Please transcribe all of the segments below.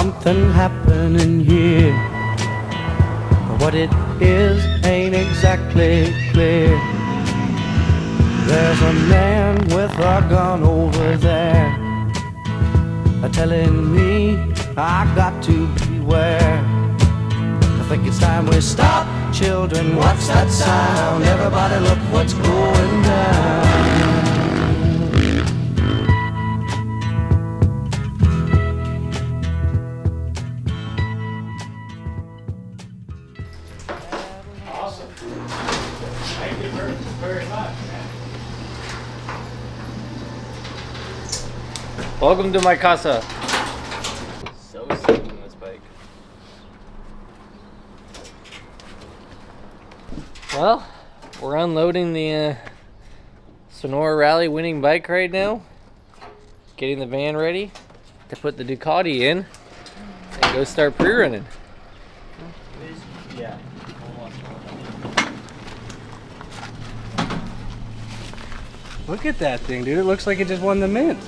something happening here. But what it is ain't exactly clear. There's a man with a gun over there, telling me I got to beware. I think it's time we stop, children, what's that sound? Everybody look what's going down. Awesome. Thank you very much. Welcome to my casa. So stoked on this bike. Well, we're unloading the Sonora Rally winning bike right now. Getting the van ready to put the Ducati in and go start pre-running. Yeah. Look at that thing, dude. It looks like it just won the Mint.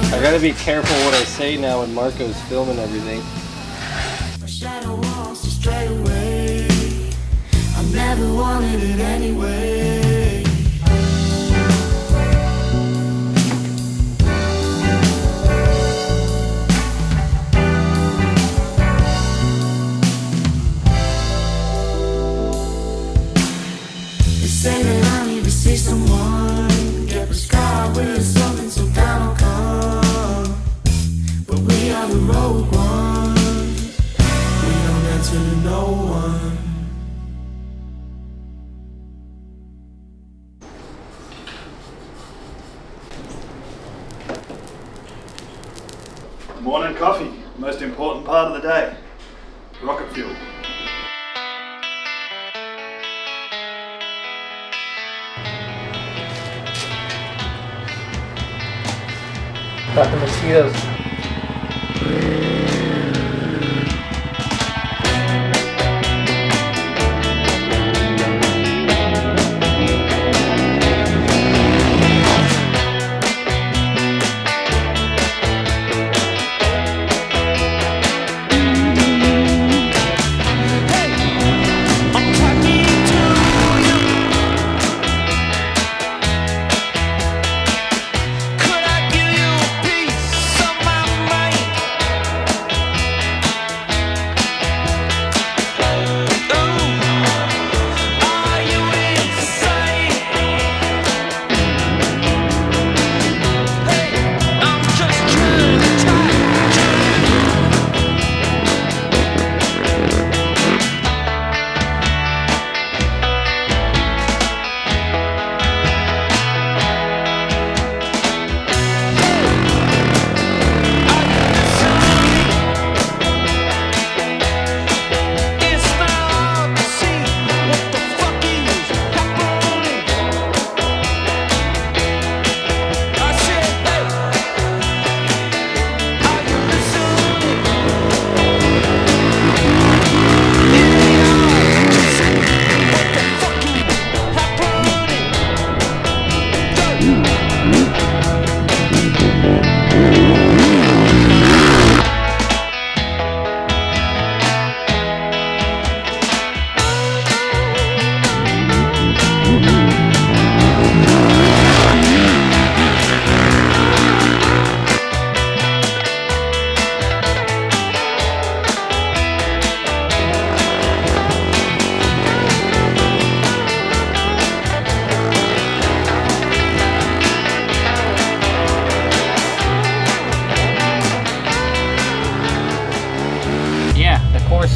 I gotta be careful what I say now when Marco's filming everything. My shadow wants to stray away. I never wanted it anyway. They say that I need to see someone, get prescribed with something so down I'll come. But we are the rogue ones. We don't answer to no one. Morning coffee, most important part of the day. Rocket fuel. Got the mosquitoes.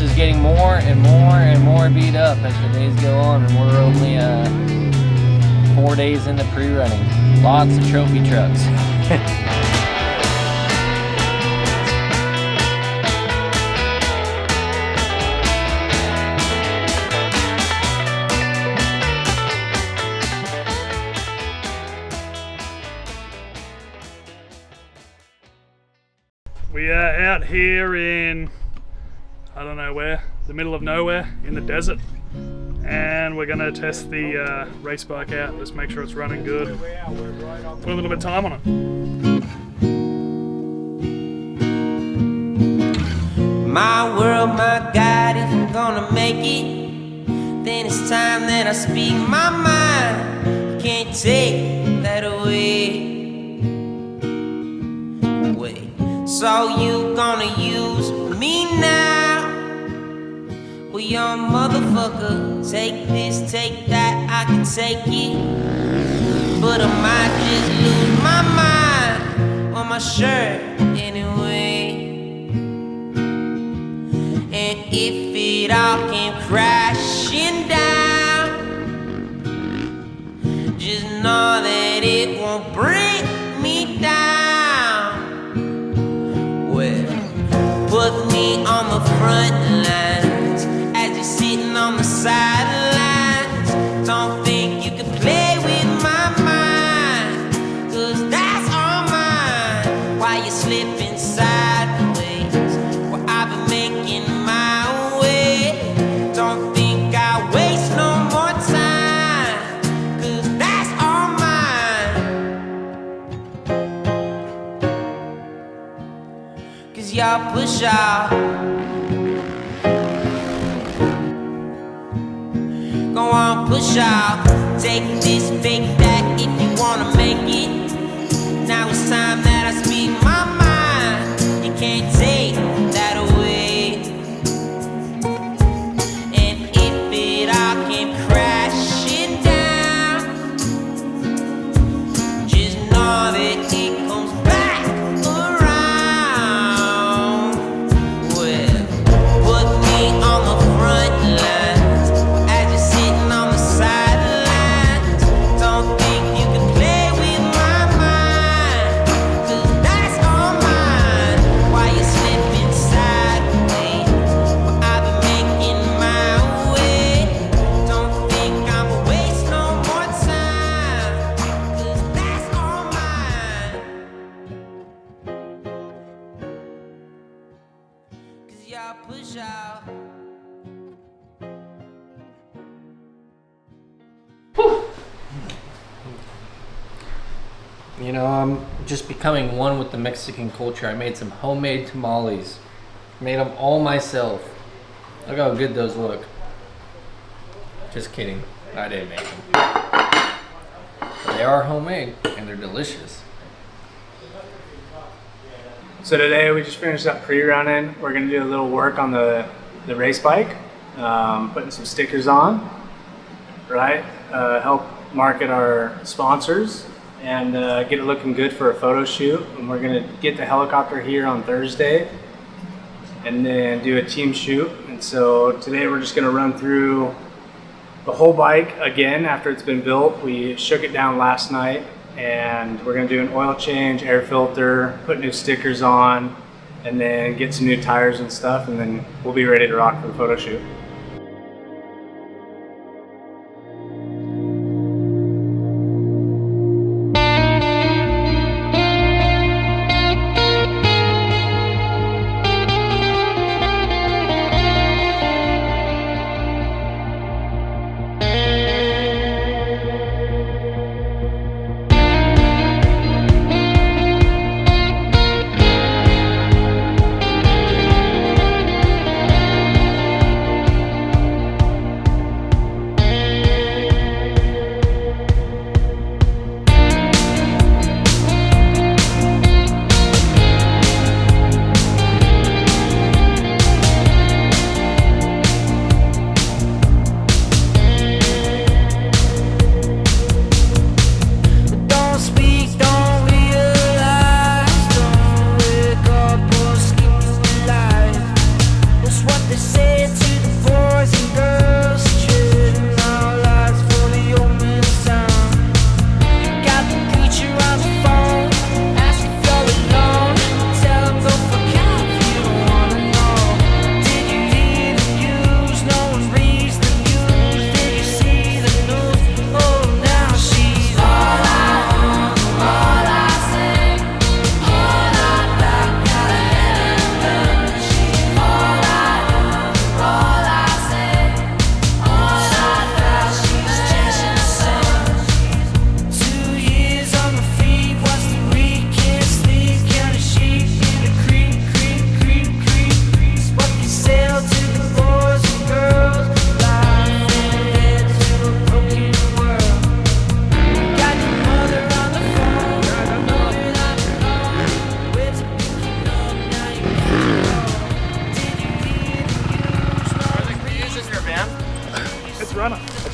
Is getting more and more beat up as the days go on, and we're only 4 days into pre-running. Lots of trophy trucks. We are out here in, I don't know where, the middle of nowhere in the desert. And we're gonna test the race bike out, just make sure it's running good. Put a little bit of time on it. My world, my God, if I'm gonna make it, then it's time that I speak my mind. You can't take that away. So you gonna use me now? Well, young motherfucker, take this, take that, I can take it. But I might just lose my mind on my shirt anyway. And if it all came crashing down, just know that it won't bring me down. Put me on the front lines as you're sitting on the sidelines. Don't think you can play with my mind, 'cause that's all mine. While you're slipping sideways, well, I've been making my way. Don't think I waste no more time, 'cause that's all mine. 'Cause y'all push out. Go on, push out. Take this, fake that if you wanna make it. Now it's time that I speak my mind. You can't take that away. And if it all came crashing down, just know that it comes back around. Well, put me on the front lines as you're sitting on the sidelines. Don't think you can play with my mind, 'cause that's all mine. While you're slipping sideways, well, I've been making my way. Don't think I'ma waste no more time, 'cause that's all mine. 'Cause y'all push out. You know, I'm just becoming one with the Mexican culture. I made some homemade tamales. Made them all myself. Look how good those look. Just kidding. I didn't make them. But they are homemade and they're delicious. So today we just finished up pre-running. We're gonna do a little work on the race bike, putting some stickers on, right? Help market our sponsors and get it looking good for a photo shoot. And we're gonna get the helicopter here on Thursday and then do a team shoot. And so today we're just gonna run through the whole bike again after it's been built. We shook it down last night and we're gonna do an oil change, air filter, put new stickers on, and then get some new tires and stuff, and then we'll be ready to rock for the photo shoot.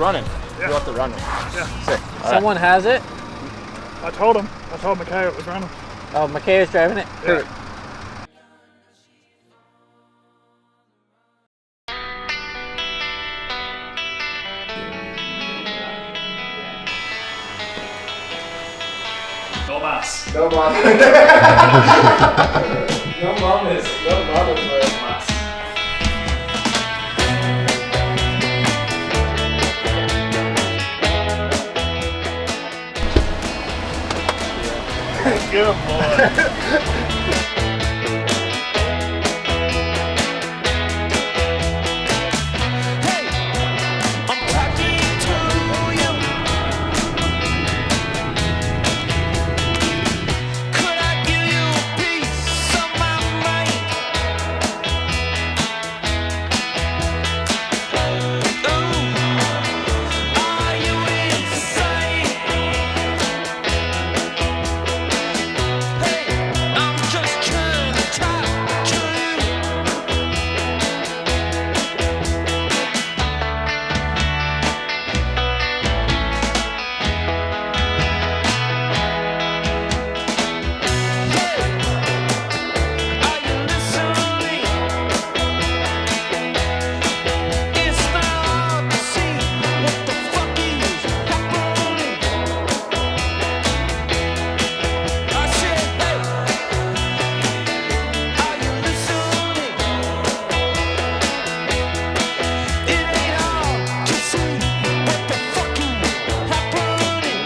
running. Yeah. You have to run it. Yeah. Sick. Someone has it? I told McKay it was running. Oh, McKay is driving it? Yeah. No mass. No mom. No mom is wearing mask. Good boy. I'm talking to you. Could I give you a piece of my mind? Ooh, are you insane? Hey, I'm just trying to talk to you. Are you listening? It's not hard to see what the fuck is happening. I said, hey, are you listening? It ain't hard to see what the fuck is happening.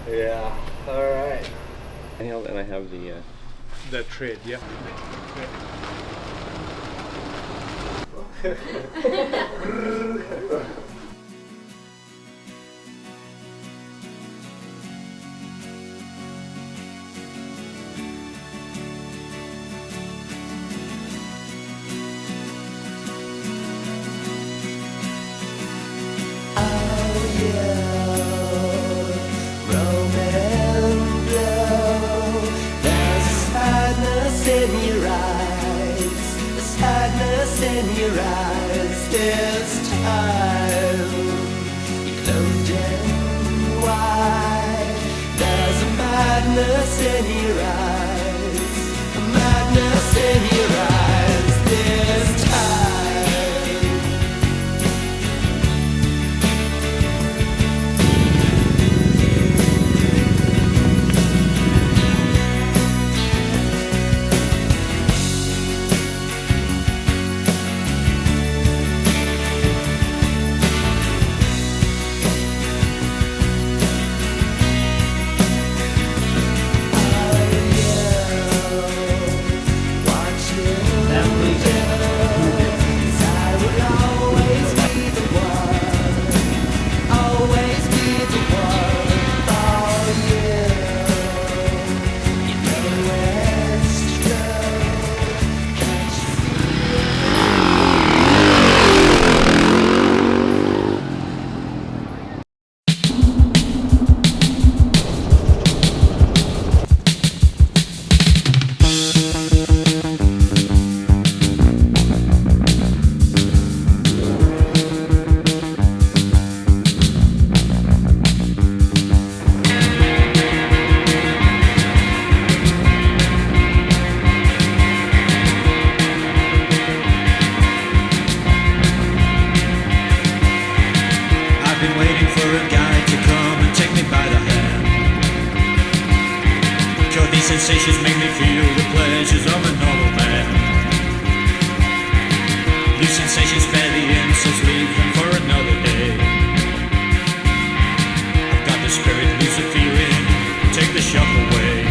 Yeah. All right. And I have The trade, yeah. There's a sadness in your eyes, a sadness in your eyes this time. You closed them wide. There's a madness in your eyes, a madness in your eyes this time. sensations make me feel the pleasures of a normal man. New sensations spare the innocence, leave them for another day. I've got the spirit, lose the feeling, take the shock away.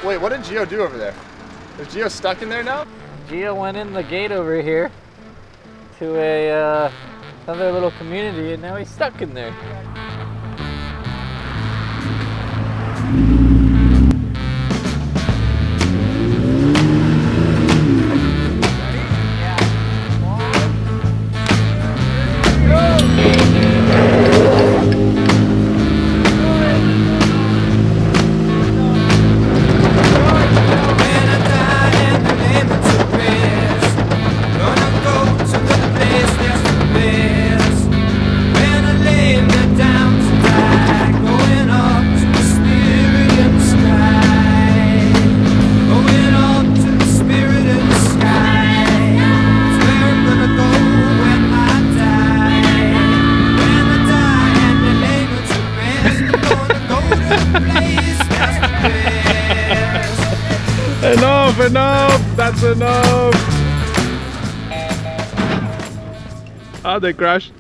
Wait, what did Gio do over there? Is Gio stuck in there now? Gio went in the gate over here to a another little community, and now he's stuck in there. Enough! That's enough! Oh, they crashed.